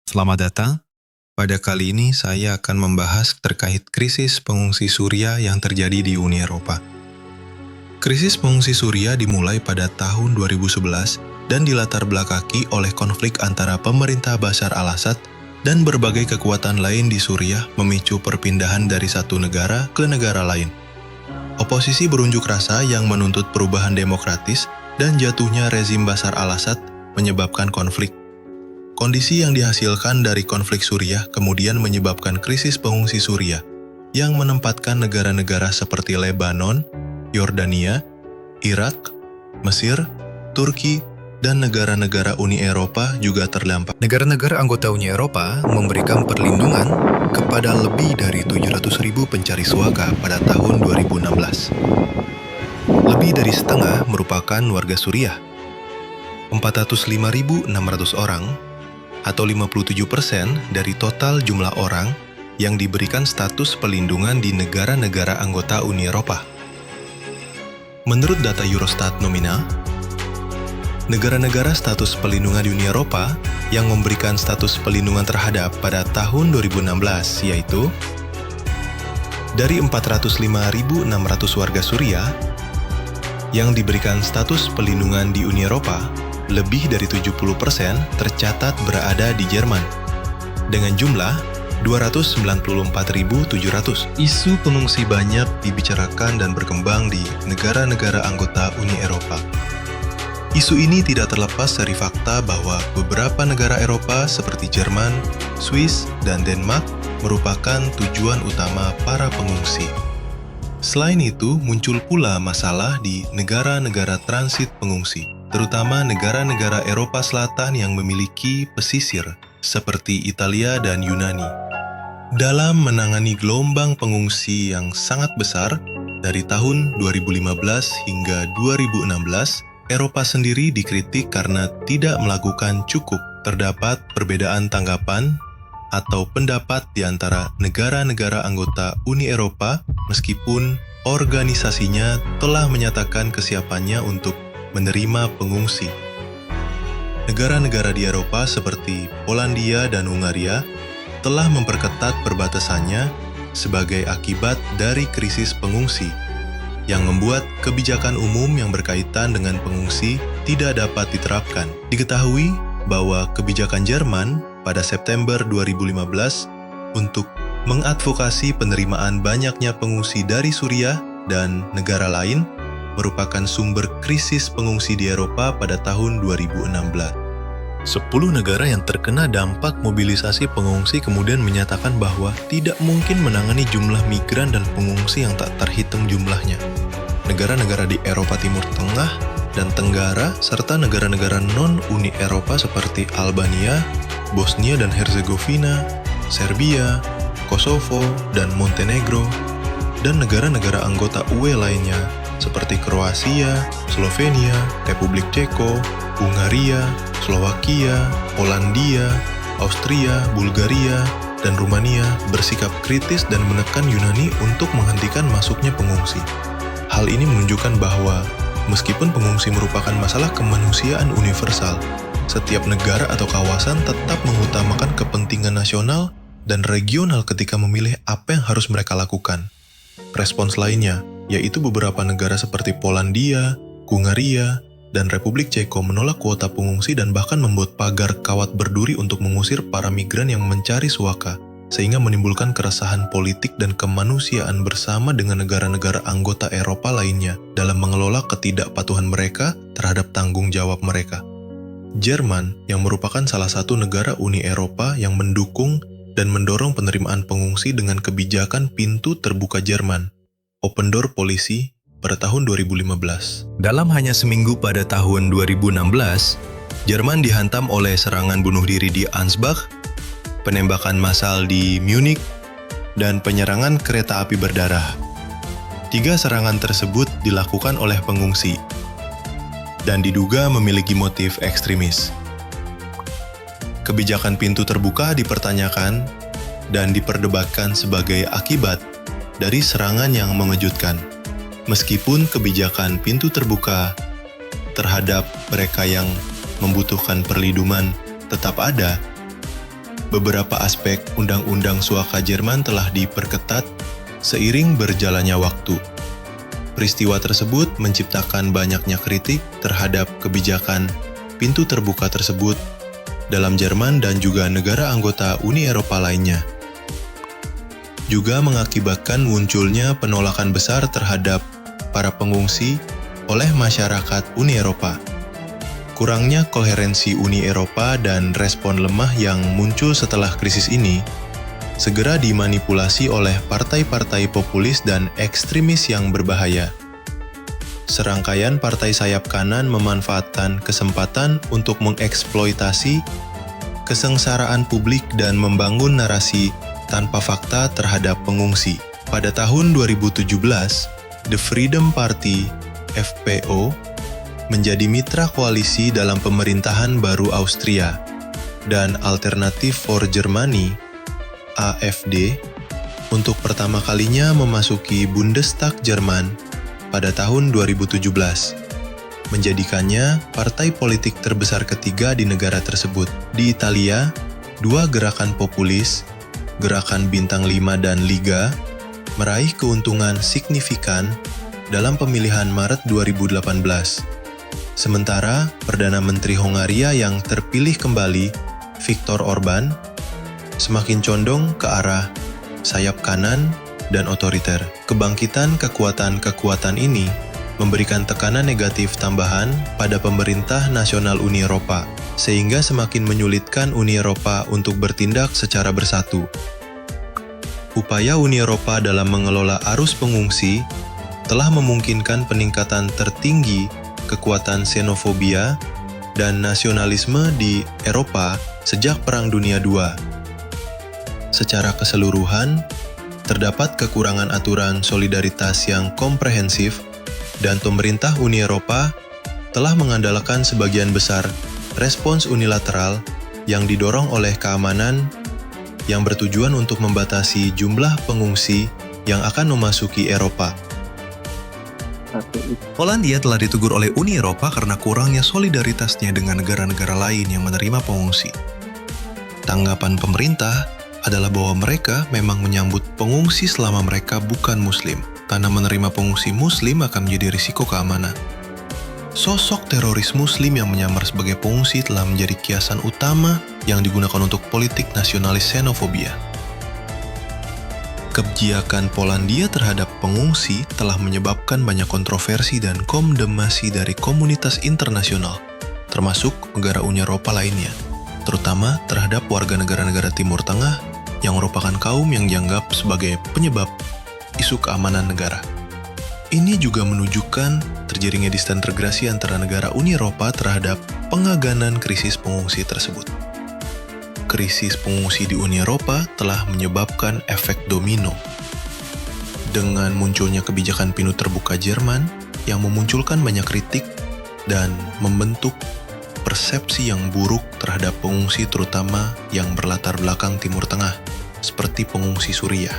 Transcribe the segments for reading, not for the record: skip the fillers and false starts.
Selamat datang. Pada kali ini saya akan membahas terkait krisis pengungsi Suriah yang terjadi di Uni Eropa. Krisis pengungsi Suriah dimulai pada tahun 2011 dan dilatar belakangi oleh konflik antara pemerintah Bashar al-Assad dan berbagai kekuatan lain di Suriah memicu perpindahan dari satu negara ke negara lain. Oposisi berunjuk rasa yang menuntut perubahan demokratis dan jatuhnya rezim Bashar al-Assad menyebabkan konflik. Kondisi yang dihasilkan dari konflik Suriah kemudian menyebabkan krisis pengungsi Suriah yang menempatkan negara-negara seperti Lebanon, Yordania, Irak, Mesir, Turki, dan negara-negara Uni Eropa juga terdampak. Negara-negara anggota Uni Eropa memberikan perlindungan kepada lebih dari 700.000 pencari suaka pada tahun 2016. Lebih dari setengah merupakan warga Suriah. 405.600 orang atau 57% dari total jumlah orang yang diberikan status pelindungan di negara-negara anggota Uni Eropa. Menurut data Eurostat nominal, negara-negara status pelindungan di Uni Eropa yang memberikan status pelindungan terhadap pada tahun 2016 yaitu dari 405.600 warga Suriah yang diberikan status pelindungan di Uni Eropa, lebih dari 70% tercatat berada di Jerman, dengan jumlah 294.700. Isu pengungsi banyak dibicarakan dan berkembang di negara-negara anggota Uni Eropa. Isu ini tidak terlepas dari fakta bahwa beberapa negara Eropa seperti Jerman, Swiss, dan Denmark merupakan tujuan utama para pengungsi. Selain itu, muncul pula masalah di negara-negara transit pengungsi, terutama negara-negara Eropa Selatan yang memiliki pesisir, seperti Italia dan Yunani. Dalam menangani gelombang pengungsi yang sangat besar, dari tahun 2015 hingga 2016, Eropa sendiri dikritik karena tidak melakukan cukup. Terdapat perbedaan tanggapan atau pendapat di antara negara-negara anggota Uni Eropa, meskipun organisasinya telah menyatakan kesiapannya untuk menerima pengungsi. Negara-negara di Eropa seperti Polandia dan Hungaria telah memperketat perbatasannya sebagai akibat dari krisis pengungsi, yang membuat kebijakan umum yang berkaitan dengan pengungsi tidak dapat diterapkan. Diketahui bahwa kebijakan Jerman pada September 2015 untuk mengadvokasi penerimaan banyaknya pengungsi dari Suriah dan negara lain merupakan sumber krisis pengungsi di Eropa pada tahun 2016. 10 negara yang terkena dampak mobilisasi pengungsi kemudian menyatakan bahwa tidak mungkin menangani jumlah migran dan pengungsi yang tak terhitung jumlahnya. Negara-negara di Eropa Timur Tengah dan Tenggara serta negara-negara non-Uni Eropa seperti Albania, Bosnia dan Herzegovina, Serbia, Kosovo, dan Montenegro, dan negara-negara anggota UE lainnya seperti Kroasia, Slovenia, Republik Ceko, Hungaria, Slovakia, Polandia, Austria, Bulgaria, dan Rumania bersikap kritis dan menekan Yunani untuk menghentikan masuknya pengungsi. Hal ini menunjukkan bahwa meskipun pengungsi merupakan masalah kemanusiaan universal, setiap negara atau kawasan tetap mengutamakan kepentingan nasional dan regional ketika memilih apa yang harus mereka lakukan. Respons lainnya, yaitu beberapa negara seperti Polandia, Hungaria, dan Republik Ceko menolak kuota pengungsi dan bahkan membuat pagar kawat berduri untuk mengusir para migran yang mencari suaka, sehingga menimbulkan keresahan politik dan kemanusiaan bersama dengan negara-negara anggota Eropa lainnya dalam mengelola ketidakpatuhan mereka terhadap tanggung jawab mereka. Jerman, yang merupakan salah satu negara Uni Eropa yang mendukung dan mendorong penerimaan pengungsi dengan kebijakan pintu terbuka Jerman, Open Door Policy, pada tahun 2015. Dalam hanya seminggu pada tahun 2016, Jerman dihantam oleh serangan bunuh diri di Ansbach, penembakan massal di Munich, dan penyerangan kereta api berdarah. 3 serangan tersebut dilakukan oleh pengungsi dan diduga memiliki motif ekstremis. Kebijakan pintu terbuka dipertanyakan dan diperdebatkan sebagai akibat dari serangan yang mengejutkan. Meskipun kebijakan pintu terbuka terhadap mereka yang membutuhkan perlindungan tetap ada, beberapa aspek Undang-Undang Suaka Jerman telah diperketat seiring berjalannya waktu. Peristiwa tersebut menciptakan banyaknya kritik terhadap kebijakan pintu terbuka tersebut dalam Jerman dan juga negara anggota Uni Eropa lainnya. Juga mengakibatkan munculnya penolakan besar terhadap para pengungsi oleh masyarakat Uni Eropa. Kurangnya koherensi Uni Eropa dan respon lemah yang muncul setelah krisis ini segera dimanipulasi oleh partai-partai populis dan ekstremis yang berbahaya. Serangkaian partai sayap kanan memanfaatkan kesempatan untuk mengeksploitasi kesengsaraan publik dan membangun narasi tanpa fakta terhadap pengungsi. Pada tahun 2017, The Freedom Party (FPO) menjadi mitra koalisi dalam pemerintahan baru Austria, dan Alternative for Germany (AfD) untuk pertama kalinya memasuki Bundestag Jerman pada tahun 2017, menjadikannya partai politik terbesar ketiga di negara tersebut. Di Italia, dua gerakan populis, Gerakan Bintang 5 dan Liga, meraih keuntungan signifikan dalam pemilihan Maret 2018. Sementara Perdana Menteri Hongaria yang terpilih kembali, Viktor Orban, semakin condong ke arah sayap kanan dan otoriter. Kebangkitan kekuatan-kekuatan ini memberikan tekanan negatif tambahan pada pemerintah nasional Uni Eropa, sehingga semakin menyulitkan Uni Eropa untuk bertindak secara bersatu. Upaya Uni Eropa dalam mengelola arus pengungsi telah memungkinkan peningkatan tertinggi kekuatan xenofobia dan nasionalisme di Eropa sejak Perang Dunia II. Secara keseluruhan, terdapat kekurangan aturan solidaritas yang komprehensif dan pemerintah Uni Eropa telah mengandalkan sebagian besar respons unilateral yang didorong oleh keamanan yang bertujuan untuk membatasi jumlah pengungsi yang akan memasuki Eropa. Polandia telah ditegur oleh Uni Eropa karena kurangnya solidaritasnya dengan negara-negara lain yang menerima pengungsi. Tanggapan pemerintah adalah bahwa mereka memang menyambut pengungsi selama mereka bukan Muslim, karena menerima pengungsi Muslim akan menjadi risiko keamanan. Sosok teroris Muslim yang menyamar sebagai pengungsi telah menjadi kiasan utama yang digunakan untuk politik nasionalis xenofobia. Kebijakan Polandia terhadap pengungsi telah menyebabkan banyak kontroversi dan kondemnasi dari komunitas internasional, termasuk negara Uni Eropa lainnya, terutama terhadap warga negara-negara Timur Tengah yang merupakan kaum yang dianggap sebagai penyebab isu keamanan negara. Ini juga menunjukkan terjadinya disintegrasi antara negara Uni Eropa terhadap pengaganan krisis pengungsi tersebut. Krisis pengungsi di Uni Eropa telah menyebabkan efek domino. Dengan munculnya kebijakan pintu terbuka Jerman yang memunculkan banyak kritik dan membentuk persepsi yang buruk terhadap pengungsi terutama yang berlatar belakang Timur Tengah, seperti pengungsi Suriah.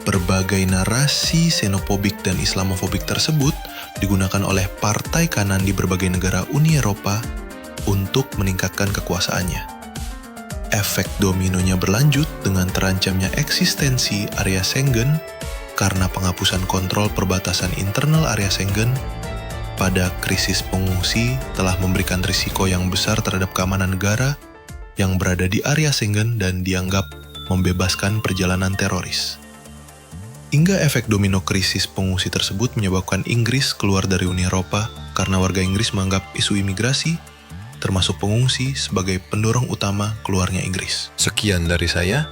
Berbagai narasi xenofobik dan islamofobik tersebut digunakan oleh partai kanan di berbagai negara Uni Eropa untuk meningkatkan kekuasaannya. Efek dominonya berlanjut dengan terancamnya eksistensi area Schengen karena penghapusan kontrol perbatasan internal area Schengen pada krisis pengungsi telah memberikan risiko yang besar terhadap keamanan negara yang berada di area Schengen dan dianggap membebaskan perjalanan teroris. Hingga efek domino krisis pengungsi tersebut menyebabkan Inggris keluar dari Uni Eropa karena warga Inggris menganggap isu imigrasi, termasuk pengungsi, sebagai pendorong utama keluarnya Inggris. Sekian dari saya.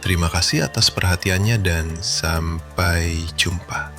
Terima kasih atas perhatiannya dan sampai jumpa.